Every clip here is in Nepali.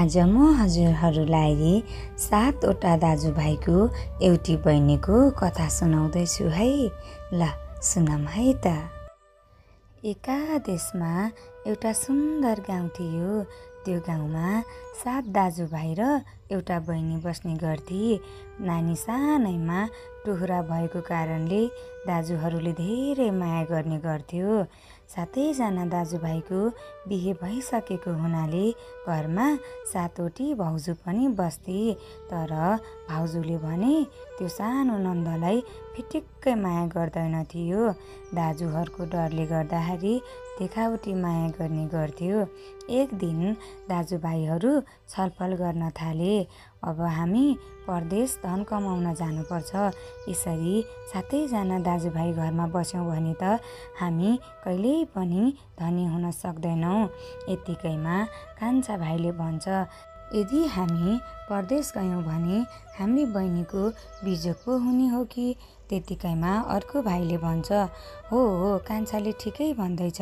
आज म हजुरहरूलाई 7वटा दाजुभाइको एउटी बहिनीको कथा सुनाउँदैछु है। ल सुनौँ है त। एका देशमा एउटा सुन्दर गाउँ थियो। त्यो गाउँमा 7 दाजुभाइ र एउटा बहिनी बस्ने गर्थे। नानी सानैमा टुहुरा भएको कारणले दाजुहरूले धेरै माया गर्ने गर्थ्यो। 7जना दाजुभाइको बिहे भइसकेको हुनाले घरमा 7वटी भाउजू पनि बस्थे। तर भाउजूले भने त्यो सानो नन्दलाई फिटिक्कै माया गर्दैन थियो। दाजुहरूको डरले गर्दाखेरि देखावटी माया गर्ने गर्थ्यो। एक दिन दाजुभाइहरू छलफल गर्न थाले। अब हामी परदेश धन कमाउन जानुपर्छ। यसरी 7जना दाजुभाइ घरमा बस्यौँ भने त हामी कहिल्यै पनि धनी हुन सक्दैनौँ। यतिकैमा कान्छा भाइले भन्छ, यदि हामी परदेश गयौँ भने हाम्री बहिनीको बिजोग पो हुने हो कि? त्यतिकैमा अर्को भाइले भन्छ, हो कान्छाले ठिकै भन्दैछ।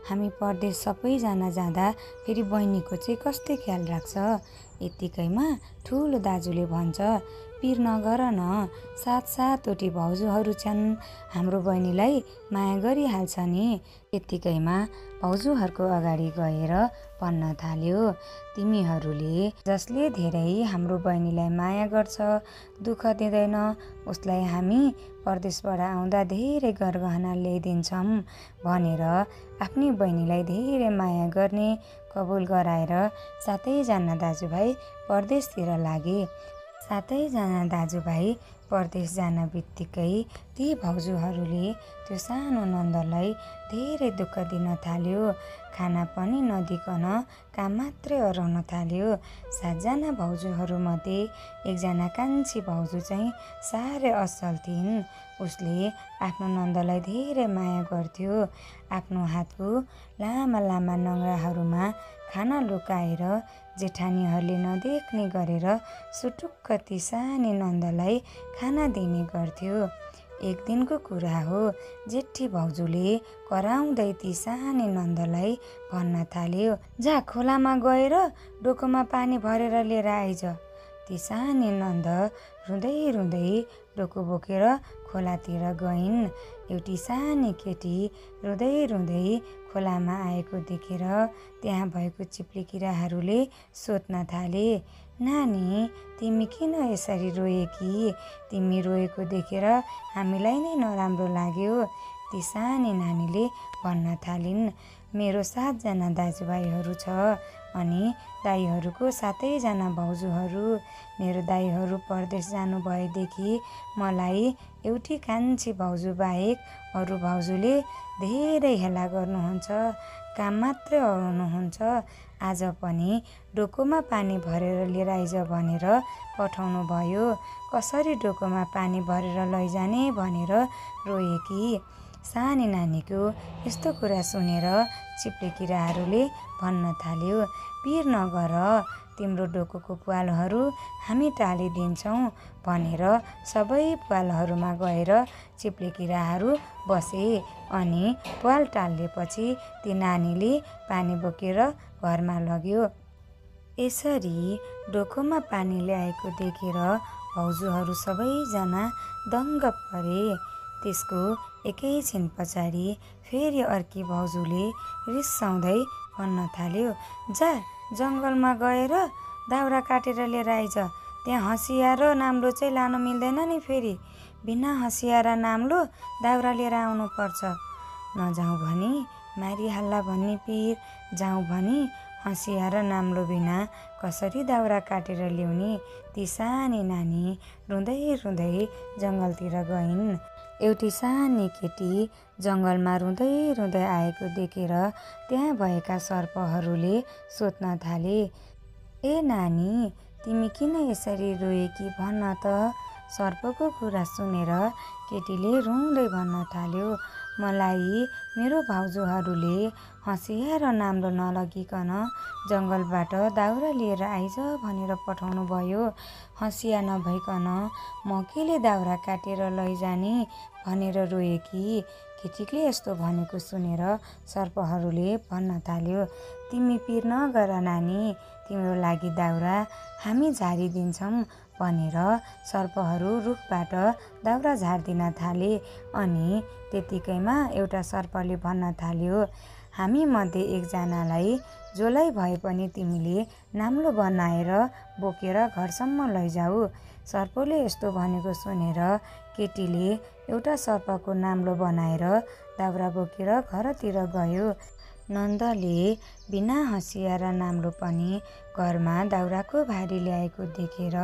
हामी परदेश सबैजना जाँदा फेरि बहिनीको चाहिँ कसले ख्याल राख्छ? यतिकैमा ठुलो दाजुले भन्छ, पिर नगर न, 7वटी भाउजूहरू छन्, हाम्रो बहिनीलाई माया गरिहाल्छ नि। यतिकैमा भाउजूहरूको अगाडि गएर भन्न थाल्यो, तिमीहरूले जसले धेरै हाम्रो बहिनीलाई माया गर्छ, दुःख दिँदैन, उसलाई हामी परदेशबाट आउँदा धेरै गरगहना ल्याइदिन्छौँ भनेर आफ्नी बहिनीलाई धेरै माया गर्ने कबुल गराएर 7जना दाजुभाइ परदेशतिर लागे। 7जना दाजुभाइ परदेश जान बित्तिकै ती भाउजूहरूले त्यो सानो नन्दलाई धेरै दुःख दिन थाल्यो। खाना पनि नदिकन काम मात्रै अह्राउन थाल्यो। 7जना भाउजूहरूमध्ये एकजना कान्छी भाउजू चाहिँ साह्रै असल थिइन्। उसले आफ्नो नन्दलाई धेरै माया गर्थ्यो। आफ्नो हातको लामा लामा नङ्ग्राहरूमा खाना लुकाएर जेठानीहरूले नदेख्ने गरेर सुटुक्क ती सानी नन्दलाई खाना दिने गर्थ्यो। एक दिनको कुरा हो, जेठी भाउजूले कराउँदै ती सानी नन्दलाई भन्न थाल्यो, जा खोलामा गएर डोकोमा पानी भरेर लिएर आइज। ती सानी नन्द रुँदै रुँदै डोको बोकेर खोलातिर गइन्। एउटी सानी केटी रुँदै रुँदै खोलामा आएको देखेर त्यहाँ भएको चिप्लेकिराहरूले सोध्न थाले, नानी तिमी किन यसरी रोएकी? तिमी रोएको देखेर हामीलाई नै नराम्रो लाग्यो। ती सानी नानीले भन्न थालिन्, मेरो 7जना दाजुभाइहरू छ अनि दाइहरूको 7जना भाउजूहरू। मेरो दाइहरू परदेश जानुभएदेखि मलाई एउटी कान्छी भाउजू बाहेक अरू भाउजूले धेरै हेला गर्नुहुन्छ, काम मात्रै अह्राउनुहुन्छ। आज पनि डोकोमा पानी भरेर लिएर आइज भनेर पठाउनु भयो। कसरी डोकोमा पानी भरेर लैजाने भनेर रोएकी? सानी नानीको यस्तो कुरा सुनेर चिप्लेकिराहरूले भन्न थाल्यो, पिर नगर, तिम्रो डोकोको प्वालहरू हामी टालिदिन्छौँ भनेर सबै प्वालहरूमा गएर चिप्लेकिराहरू बसे अनि प्वाल टालिएपछि ती नानीले पानी बोकेर घरमा लग्यो। यसरी डोकोमा पानी ल्याएको देखेर भाउजूहरू सबैजना दङ्ग परे। त्यसको एकैछिन पछाडि फेरि अर्की भाउजूले रिसाउँदै भन्न थाल्यो, जा जङ्गलमा गएर दाउरा काटेर लिएर आइज। त्यहाँ हँसिया र नाम्लो चाहिँ लान मिल्दैन नि, फेरि बिना हँसिया र नाम्लो दाउरा लिएर आउनुपर्छ। नजाउँ भनी मारिहाल्ला भन्ने पिर, जाउँ भनी हँसिया र नाम्लो बिना कसरी दाउरा काटेर ल्याउने? ती सानी नानी रुँदै रुँदै जङ्गलतिर गइन्। एउटी सानी केटी जङ्गलमा रुँदै रुँदै आएको देखेर त्यहाँ भएका सर्पहरूले सोध्न थाले, ए नानी तिमी किन यसरी रोएकी भन्न त? सर्पको कुरा सुनेर केटीले रुँदै भन्न थाल्यो, मलाई मेरो भाउजूहरूले हँसिया र नाम्लो नलगिकन जङ्गलबाट दाउरा लिएर आइज भनेर पठाउनु भयो। हँसिया नभइकन म केले दाउरा काटेर लैजाने भनेर रोएकी? केटीले यस्तो भनेको सुनेर सर्पहरूले भन्न थाल्यो, तिमी पिर नगर नानी, तिम्रो लागि दाउरा हामी झारिदिन्छौँ भनेर सर्पहरू रुखबाट दाउरा झार्दिन थाले। अनि त्यतिकैमा एउटा सर्पले भन्न थाल्यो, हामी मध्ये एकजनालाई जसलाई भए पनि तिमीले नाम्लो बनाएर बोकेर घरसम्म लैजाऊ। सर्पले यस्तो भनेको सुनेर केटीले एउटा सर्पको नाम्लो बनाएर दाउरा बोकेर घरतिर गयो। नन्दले बिना हँसिया र नाम्लो पनि घरमा दाउराको भारी ल्याएको देखेर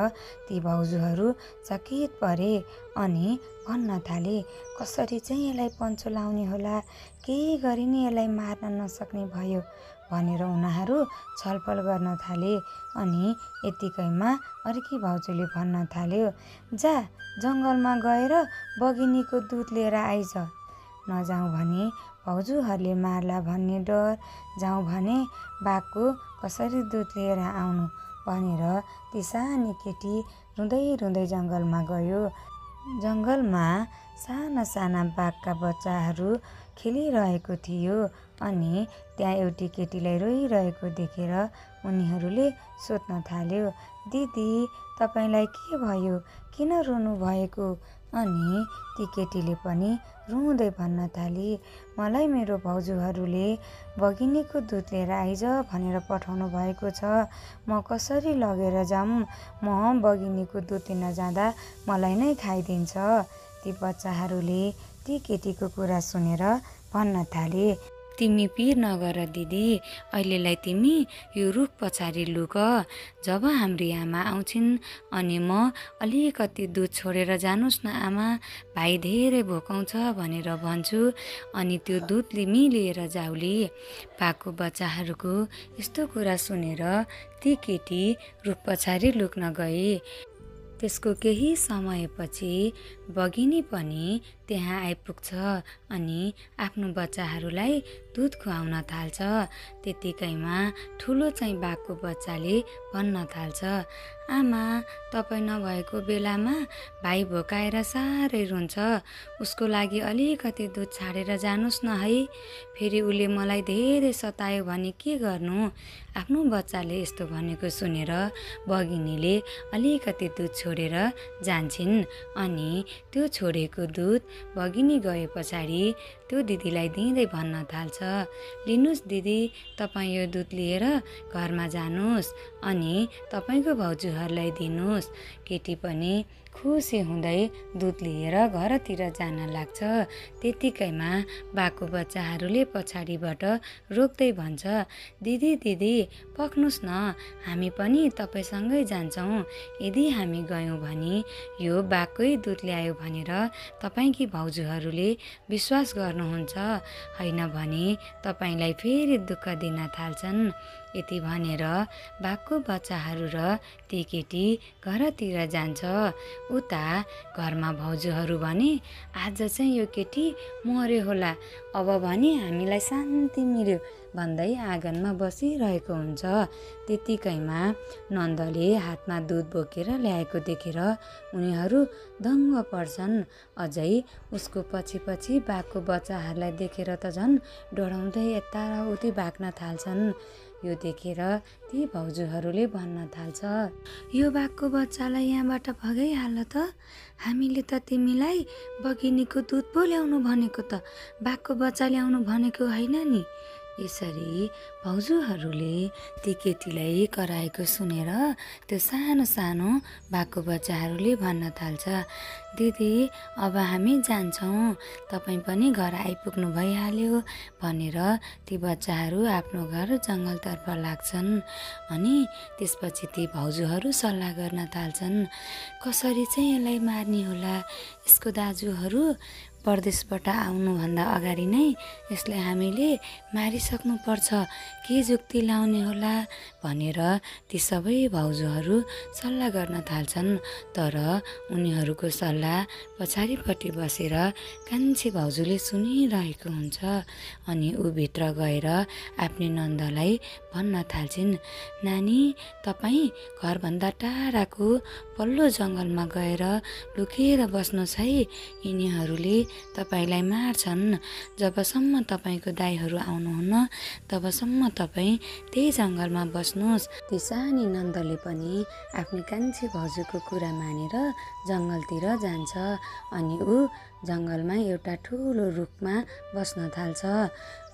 ती भाउजूहरू चकित परे अनि भन्न थाले, कसरी चाहिँ यसलाई पन्चो लाउने होला, केही गरी नि यसलाई मार्न नसक्ने भयो भनेर उनीहरू छलफल गर्न थाले। अनि यतिकैमा अर्की भाउजूले भन्न थाल्यो, जा जङ्गलमा गएर बगिनीको दुध लिएर आइज। नजाउँ भने भाउजूहरूले मार्ला भन्ने डर, जाउँ भने बाघको कसरी दुध लिएर आउनु भनेर ती सानी केटी रुँदै रुँदै जङ्गलमा गयो। जङ्गलमा साना साना बाघका बच्चाहरू खेलिरहेको थियो अनि त्यहाँ एउटी केटीलाई रोइरहेको देखेर उनीहरूले सोध्न थाल्यो, दिदी तपाईँलाई के भयो, किन रोनु भएको? अनि ती केटीले पनि रुँदै भन्न थाली, मलाई मेरो भाउजूहरूले बगिनीको दुध लिएर आइज भनेर पठाउनु भएको छ, म कसरी लगेर जाऊँ? म बगिनीको दुध लिन जाँदा मलाई नै खाइदिन्छ। ती बच्चाहरूले ती केटीको कुरा सुनेर भन्न थाले, तिमी पिर नगर दिदी, अहिलेलाई तिमी यो रुख पछाडि लुक, जब हाम्री आमा आउँछिन् अनि म अलिकति दुध छोडेर जानुस् न आमा, भाइ धेरै भोकाउँछ भनेर भन्छु, अनि त्यो दुध लिएर जाउली। बाघको बच्चाहरूको यस्तो कुरा सुनेर ती केटी रुख पछाडि लुक्न गए। त्यसको केही समयपछि बगिनी पनि त्यहाँ आइपुग्छ अनि आफ्नो बच्चाहरूलाई दुध खुवाउन थाल्छ। त्यतिकैमा ठुलो चाहिँ बाघको बच्चाले भन्न थाल्छ, आमा तपाईँ नभएको बेलामा भाइ भोकाएर साह्रै रुन्छ, उसको लागि अलिकति दुध छाडेर जानुस् न है, फेरि उसले मलाई धेरै सतायो भने के गर्नु? आफ्नो बच्चाले यस्तो भनेको सुनेर बगिनीले अलिकति दुध छोडेर जान्छन् अनि त्यो छोडेको दुध बगिनी गए पछाडि त्यो दिदीलाई दिँदै भन्न थाल्छ, लिनुस् दिदी, तपाईँ यो दुध लिएर घरमा जानुस् अनि तपाईँको भाउजूहरूलाई दिनुस्। केटी पनि खुसी हुँदै दुध लिएर घरतिर जान लाग्छ। त्यतिकैमा बाघको बच्चाहरूले पछाडिबाट रोक्दै भन्छ, दिदी दिदी पक्नुस् न, हामी पनि तपाईँसँगै जान्छौँ, यदि हामी गयौँ भने यो बाघकै दुध ल्यायो भनेर तपाईँकी भाउजूहरूले विश्वास गर्नुहुन्छ, होइन भने तपाईँलाई फेरि दुःख दिन थाल्छन्। यति भनेर बाघको बच्चाहरू र ती केटी घरतिर जान्छ। उता घरमा भाउजूहरू भने आज चाहिँ यो केटी मर्यो होला, अब भने हामीलाई शान्ति मिल्यो भन्दै आँगनमा बसिरहेको हुन्छ। त्यतिकैमा नन्दले हातमा दुध बोकेर ल्याएको देखेर उनीहरू दङ्ग पर्छन्। अझै उसको पछि पछि बाघको बच्चाहरूलाई देखेर त झन् डराउँदै यता र उति भाग्न थाल्छन्। यो देखेर ती भाउजूहरूले भन्न थाल्छ, यो बाघको बच्चालाई यहाँबाट भगाइहाल त, हामीले त तिमीलाई बगिनीको दुध पो ल्याउनु भनेको त, बाघको बच्चा ल्याउनु भनेको होइन नि। यसरी भाउजूहरूले ती केटीलाई कराएको सुनेर त्यो सानो सानो बाघको बच्चाहरूले भन्न थाल्छ, दिदी अब हामी जान्छौँ, तपाईँ पनि घर आइपुग्नु भइहाल्यो भनेर ती बच्चाहरू आफ्नो घर जङ्गलतर्फ लाग्छन्। अनि त्यसपछि ती भाउजूहरू सल्लाह गर्न थाल्छन्, कसरी चाहिँ यसलाई मार्ने होला, यसको दाजुहरू परदेशबाट आउनुभन्दा अगाडि नै यसलाई हामीले मारिसक्नुपर्छ, के जुक्ति लाउने होला भनेर ती सबै भाउजूहरू सल्लाह गर्न थाल्छन्। तर उनीहरूको सल्लाह पछाडिपट्टि बसेर कान्छी भाउजूले सुनिरहेको हुन्छ अनि ऊ भित्र गएर आफ्नी नन्दलाई भन्न थाल्छिन्, नानी तपाईँ घरभन्दा टाढाको पल्लो जङ्गलमा गएर लुकेर बस्नुहोस् है, यिनीहरूले तपाईलाई मार्छन्। जबसम्म तपाईको दाइहरू आउनुहुन्न तबसम्म तपाईँ त्यही जङ्गलमा बस्नुहोस्। ती सानी नन्दले पनि आफ्नो कान्छी भाउजूको कुरा मानेर जङ्गलतिर जान्छ। अनि ऊ जङ्गलमा एउटा ठुलो रुखमा बस्न थाल्छ।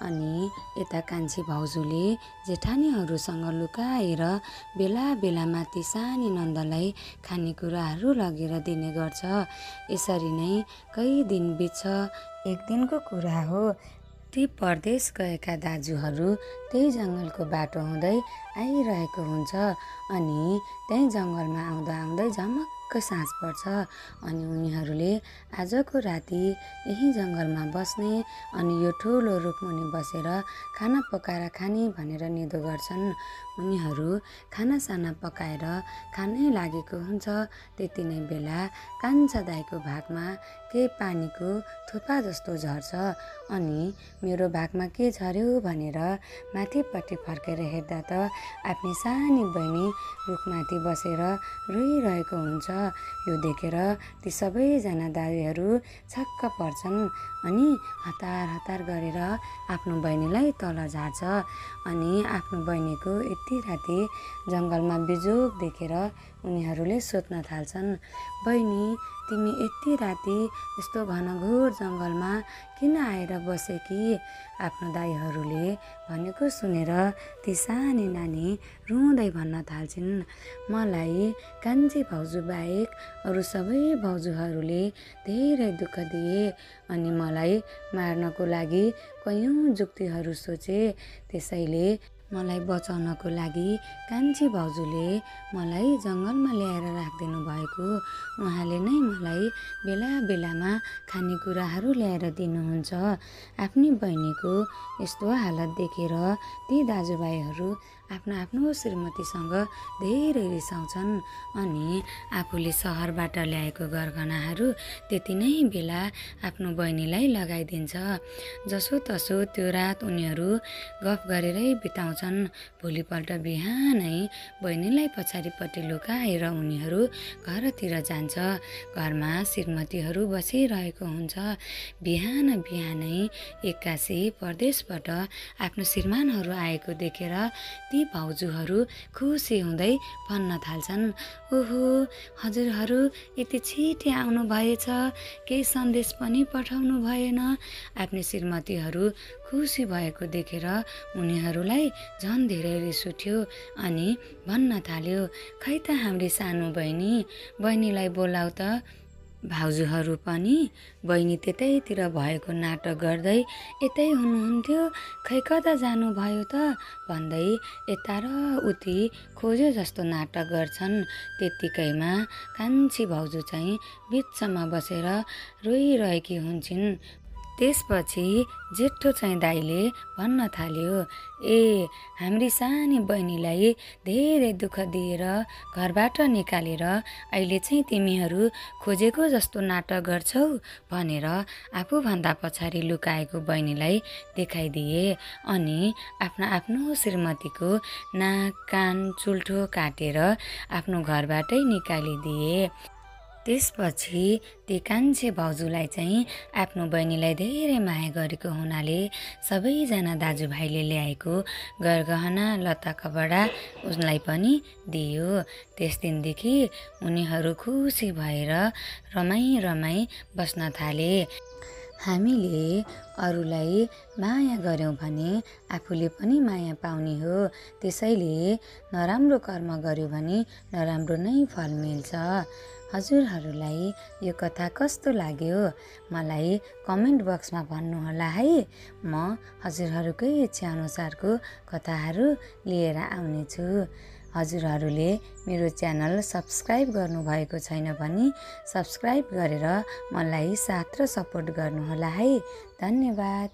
अनि यता कान्छी भाउजूले जेठानीहरूसँग लुकाएर बेला बेलामा ती सानी नन्दलाई खानेकुराहरू लगेर दिने गर्छ। यसरी नै कई दिन बित्छ। एक दिनको कुरा हो, ती परदेश गएका दाजुहरू त्यही जङ्गलको बाटो हुँदै आइरहेको हुन्छ। अनि त्यही जङ्गलमा आउँदा आउँदै झमक्क साँझ पर्छ। अनि उनीहरूले आजको राति यही जङ्गलमा बस्ने अनि यो ठुलो रुखमुनि बसेर खाना पकाएर खाने भनेर निधो गर्छन्। उनीहरू खानासाना पकाएर खानै लागेको हुन्छ। त्यति नै बेला कान्छा दाइको भागमा केही पानीको थोपा जस्तो झर्छ। अनि मेरो भागमा के झर्यो भनेर माथिपट्टि फर्केर हेर्दा त आफ्नी सानी बहिनी रुखमाथि बसेर रोइरहेको हुन्छ। यो देखेर ती सबैजना दाइहरू छक्क पर्छन्। अनि हतार हतार गरेर आफ्नो बहिनीलाई तल झार्छ। अनि आफ्नो बहिनीको यति राति जङ्गलमा बिजोग देखेर उनीहरूले सोध्न थाल्छन्, बहिनी तिमी यति राति यस्तो घनघोर जङ्गलमा किन आएर बसे कि? आफ्नो दाइहरूले भनेको सुनेर ती सानी नानी रुँदै भन्न थाल्छिन्, मलाई कान्छी भाउजू बाहेक अरू सबै भाउजूहरूले धेरै दुःख दिए। अनि मलाई मार्नको लागि कयौँ जुक्तिहरू सोचे। त्यसैले मलाई बचाउनको लागि कान्छी भाउजूले मलाई जङ्गलमा ल्याएर राखिदिनु भएको। उहाँले नै मलाई बेला बेलामा खानेकुराहरू ल्याएर दिनुहुन्छ। आफ्नी बहिनीको यस्तो हालत देखेर ती दाजुभाइहरू आफ्नो आफ्नो श्रीमतीसँग धेरै रिसाउँछन्। अनि आफूले सहरबाट ल्याएको गरगहनाहरू त्यति नै बेला आफ्नो बहिनीलाई लगाइदिन्छ। जसोतसो त्यो रात उनीहरू गफ गरेरै बिताउँछन्। भोलिपल्ट बिहानै बहिनीलाई पछाडिपट्टि लुकाएर उनीहरू घरतिर जान्छ। घरमा श्रीमतीहरू बसिरहेको हुन्छ। बिहान बिहानै एक्कासी परदेशबाट आफ्नो श्रीमानहरू आएको देखेर ती भाउजूहरू खुसी हुँदै भन्न थाल्छन्, ओहो हजुरहरू यति छिटै आउनु भएछ, केही सन्देश पनि पठाउनु भएन। आफ्नो श्रीमतीहरू खुसी भएको देखेर उनीहरूलाई झन् धेरै रिस उठ्यो। अनि भन्न थाल्यो, खै त हाम्री सानो बहिनीलाई बोलाऊ त। भाउजूहरू पनि बहिनी त्यतैतिर भएको नाटक गर्दै यतै हुनुहुन्थ्यो, खै कता जानुभयो त भन्दै यता र उति खोजे जस्तो नाटक गर्छन्। त्यत्तिकैमा कान्छी भाउजू चाहिँ बिचमा बसेर रोइरहेकी हुन्छन्। त्यसपछि जेठो चाहिँ दाइले भन्न थाल्यो, ए हाम्री सानी बहिनीलाई धेरै दुःख दिएर घरबाट निकालेर अहिले चाहिँ तिमीहरू खोजेको जस्तो नाटक गर्छौ भनेर आफूभन्दा पछाडि लुकाएको बहिनीलाई देखाइदिए। अनि आफ्नो श्रीमतीको नाक कान चुल्ठो काटेर आफ्नो घरबाटै निकालिदिए। त्यसपछि ती कान्छे भाउजूलाई चाहिँ आफ्नो बहिनीलाई धेरै माया गरेको हुनाले सबैजना दाजुभाइले ल्याएको गरगहना लत्ता कपडा उसलाई पनि दियो। त्यस दिनदेखि उनीहरू खुसी भएर रमाई बस्न थाले। हामीले अरूलाई माया गर्यौँ भने आफूले पनि माया पाउने हो। त्यसैले नराम्रो कर्म गर्यो भने नराम्रो नै फल मिल्छ। हजुरहरूलाई यो कथा कस्तो लाग्यो मलाई कमेन्ट बक्समा भन्नुहोला है। म हजुरहरूकै इच्छा अनुसारको कथाहरू लिएर आउनेछु। हजुरहरूले मेरो च्यानल सब्सक्राइब गर्नुभएको छैन भने सब्सक्राइब गरेर मलाई साथ र सपोर्ट गर्नुहोला है। धन्यवाद।